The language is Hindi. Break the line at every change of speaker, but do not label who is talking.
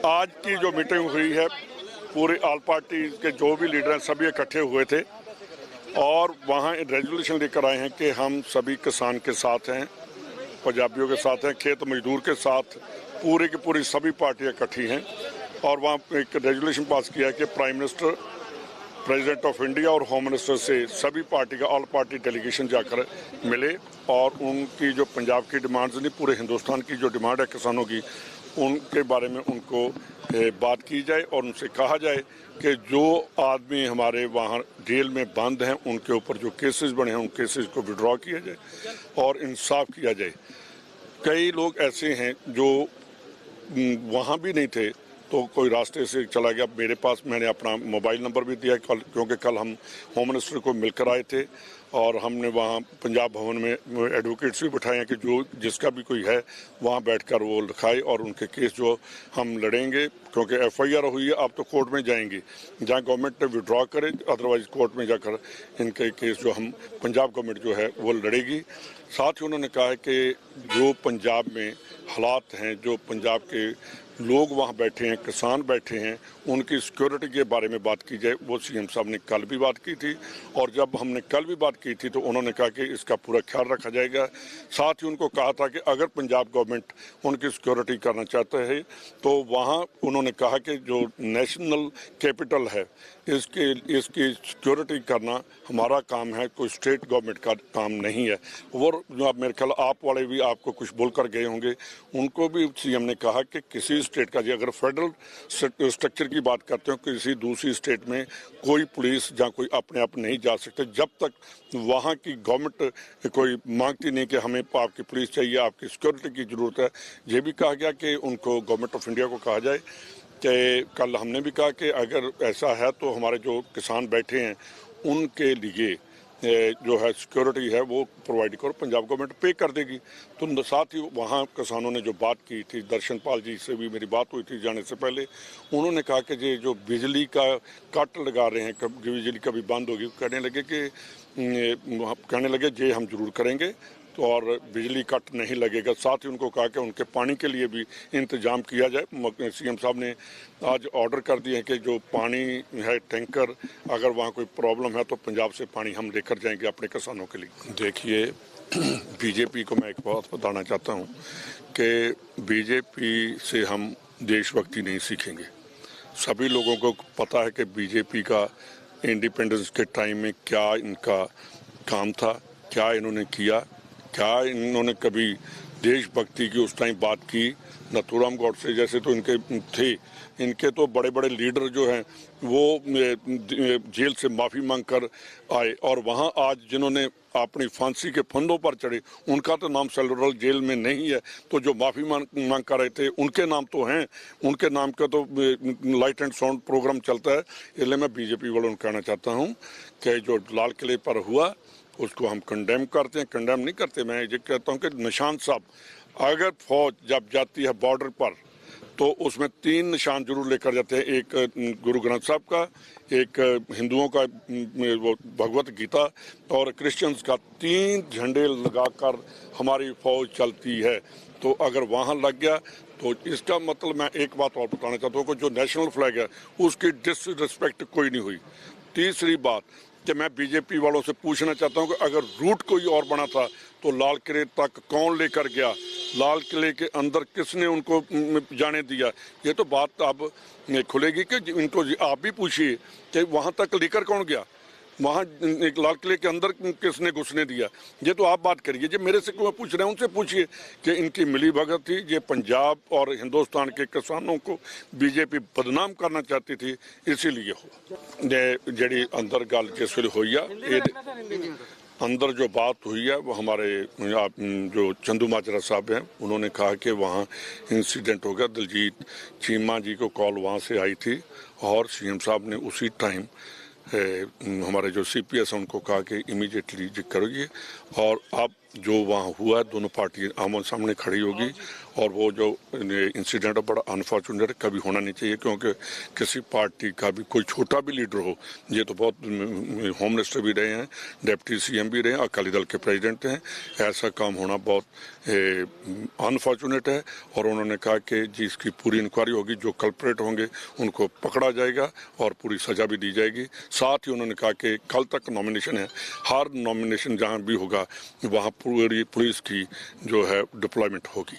आज की जो मीटिंग हुई है, पूरे ऑल पार्टी के जो भी लीडर हैं सभी इकट्ठे हुए थे और वहाँ रेजोल्यूशन लेकर आए हैं कि हम सभी किसान के साथ हैं, पंजाबियों के साथ हैं, खेत मजदूर के साथ, पूरी की पूरी सभी पार्टियाँ इकट्ठी हैं और वहाँ एक रेजोल्यूशन पास किया है कि prime minister, president of India और होम मिनिस्टर से सभी पार्टी का ऑल पार्टी डेलीगेशन जाकर मिले और उनकी जो पंजाब की डिमांड्स नहीं, पूरे हिंदुस्तान की जो डिमांड है किसानों की, उनके बारे में उनको बात की जाए और उनसे कहा जाए कि जो आदमी हमारे वहाँ जेल में बंद हैं उनके ऊपर जो केसेस बने हैं उन केसेस को विड्रॉ किया जाए और इंसाफ किया जाए। कई लोग ऐसे हैं जो वहाँ भी नहीं थे तो कोई रास्ते से चला गया। मेरे पास मैंने अपना मोबाइल नंबर भी दिया कल, क्योंकि कल हम होम मिनिस्टर को मिलकर आए थे और हमने वहाँ पंजाब भवन में एडवोकेट्स भी बिठाए हैं कि जो जिसका भी कोई है वहाँ बैठकर वो लिखाए और उनके केस जो हम लड़ेंगे, क्योंकि एफआईआर हुई है, अब तो कोर्ट में जाएंगे, जहाँ गवर्नमेंट ने विड्रॉ करे, अदरवाइज कोर्ट में जाकर इनके केस जो हम पंजाब गवर्नमेंट जो है वो लड़ेगी। साथ ही उन्होंने कहा है कि जो पंजाब में हालात हैं, जो पंजाब के लोग वहाँ बैठे हैं, किसान बैठे हैं, उनकी सिक्योरिटी के बारे में बात की जाए। वो सीएम साहब ने कल भी बात की थी और जब हमने कल भी बात की थी तो उन्होंने कहा कि इसका पूरा ख्याल रखा जाएगा। साथ ही उनको कहा था कि अगर पंजाब गवर्नमेंट उनकी सिक्योरिटी करना चाहते हैं तो वहाँ उन्होंने कहा कि जो नेशनल कैपिटल है इसकी सिक्योरिटी करना हमारा काम है, कोई स्टेट गवर्नमेंट का काम नहीं है। और जो मेरे ख्याल आप वाले भी आपको कुछ बोलकर गए होंगे, उनको भी सीएम ने कहा कि किसी स्टेट का, अगर फेडरल स्ट्रक्चर की बात करते हो, किसी दूसरी स्टेट में कोई पुलिस या कोई अपने आप नहीं जा सकते जब तक वहाँ की गवर्नमेंट कोई मांगती नहीं कि हमें आपकी पुलिस चाहिए, आपकी सिक्योरिटी की ज़रूरत है। ये भी कहा गया कि उनको गवर्नमेंट ऑफ इंडिया को कहा जाए कि कल हमने भी कहा कि अगर ऐसा है तो हमारे जो किसान बैठे हैं उनके लिए जो है सिक्योरिटी है वो प्रोवाइड करो, पंजाब गवर्नमेंट पे कर देगी। तो साथ ही वहाँ किसानों ने जो बात की थी, दर्शनपाल जी से भी मेरी बात हुई थी जाने से पहले, उन्होंने कहा कि ये जो बिजली का कट लगा रहे हैं, कब बिजली कभी बंद होगी, कहने लगे ये हम जरूर करेंगे तो और बिजली कट नहीं लगेगा। साथ ही उनको कहा कि उनके पानी के लिए भी इंतजाम किया जाए। सीएम साहब ने आज ऑर्डर कर दिए हैं कि जो पानी है टैंकर, अगर वहाँ कोई प्रॉब्लम है तो पंजाब से पानी हम लेकर जाएंगे अपने किसानों के लिए। देखिए, बीजेपी को मैं एक बात बताना चाहता हूँ कि बीजेपी से हम देशभक्ति नहीं सीखेंगे। सभी लोगों को पता है कि बीजेपी का इंडिपेंडेंस के टाइम में क्या इनका काम था, क्या इन्होंने किया, क्या इन्होंने कभी देशभक्ति की उस टाइम बात की। नथुराम गॉडसे जैसे तो इनके थे, इनके तो बड़े बड़े लीडर जो हैं वो जेल से माफ़ी मांग कर आए और वहाँ आज जिन्होंने अपनी फांसी के फंदों पर चढ़े उनका तो नाम सेलुलर जेल में नहीं है, तो जो माफ़ी मांग कर रहे थे उनके नाम तो हैं, उनके नाम का तो लाइट एंड साउंड प्रोग्राम चलता है। इसलिए मैं बीजेपी वालों को कहना चाहता हूँ कि जो लाल किले पर हुआ उसको हम कंडेम करते हैं, कंडेम नहीं करते। मैं ये कहता हूँ कि निशान साहब, अगर फौज जब जाती है बॉर्डर पर तो उसमें 3 निशान जरूर लेकर जाते हैं, एक गुरु ग्रंथ साहब का, एक हिंदुओं का वो भगवत गीता और क्रिश्चियंस का, 3 झंडे लगाकर हमारी फौज चलती है। तो अगर वहाँ लग गया तो इसका मतलब, मैं एक बात और बताना चाहता हूँ कि जो नेशनल फ्लैग है उसकी डिसरिस्पेक्ट कोई नहीं हुई। तीसरी बात कि मैं बीजेपी वालों से पूछना चाहता हूं कि अगर रूट कोई और बना था तो लाल किले तक कौन लेकर गया, लाल किले के अंदर किसने उनको जाने दिया, ये तो बात अब खुलेगी कि इनको आप भी पूछिए कि वहां तक लेकर कौन गया, वहाँ एक लाल किले के अंदर किसने घुसने दिया। ये तो आप बात करिए, जो मेरे से क्यों पूछ रहे हैं उनसे पूछिए कि इनकी मिली भगत थी। ये पंजाब और हिंदुस्तान के किसानों को बीजेपी बदनाम करना चाहती थी, इसीलिए हुआ। जड़ी अंदर गल जिस वे हुई है, अंदर जो बात हुई है वो हमारे जो चंदू माजरा साहब हैं उन्होंने कहा कि वहाँ इंसिडेंट हो गया। दिलजीत चीमा जी को कॉल वहाँ से आई थी और सीएम साहब ने उसी टाइम हमारे जो सीपीएस हैं उनको कहा कि इमीडिएटली करोगे। और अब जो वहाँ हुआ है दोनों पार्टी आमने सामने खड़ी होगी और वो जो इंसिडेंट है बड़ा अनफॉर्चुनेट है, कभी होना नहीं चाहिए क्योंकि किसी पार्टी का भी कोई छोटा भी लीडर हो, ये तो बहुत होम मिनिस्टर भी रहे हैं, डिप्टी सीएम भी रहे हैं, अकाली दल के प्रेसिडेंट हैं, ऐसा काम होना बहुत अनफॉर्चुनेट है। और उन्होंने कहा कि जिसकी पूरी इंक्वायरी होगी, जो कल्प्रेट होंगे उनको पकड़ा जाएगा और पूरी सजा भी दी जाएगी। साथ ही उन्होंने कहा कि कल तक नॉमिनेशन है, हर नॉमिनेशन जहाँ भी होगा वहाँ पूरी पुलिस की जो है डिप्लॉयमेंट होगी।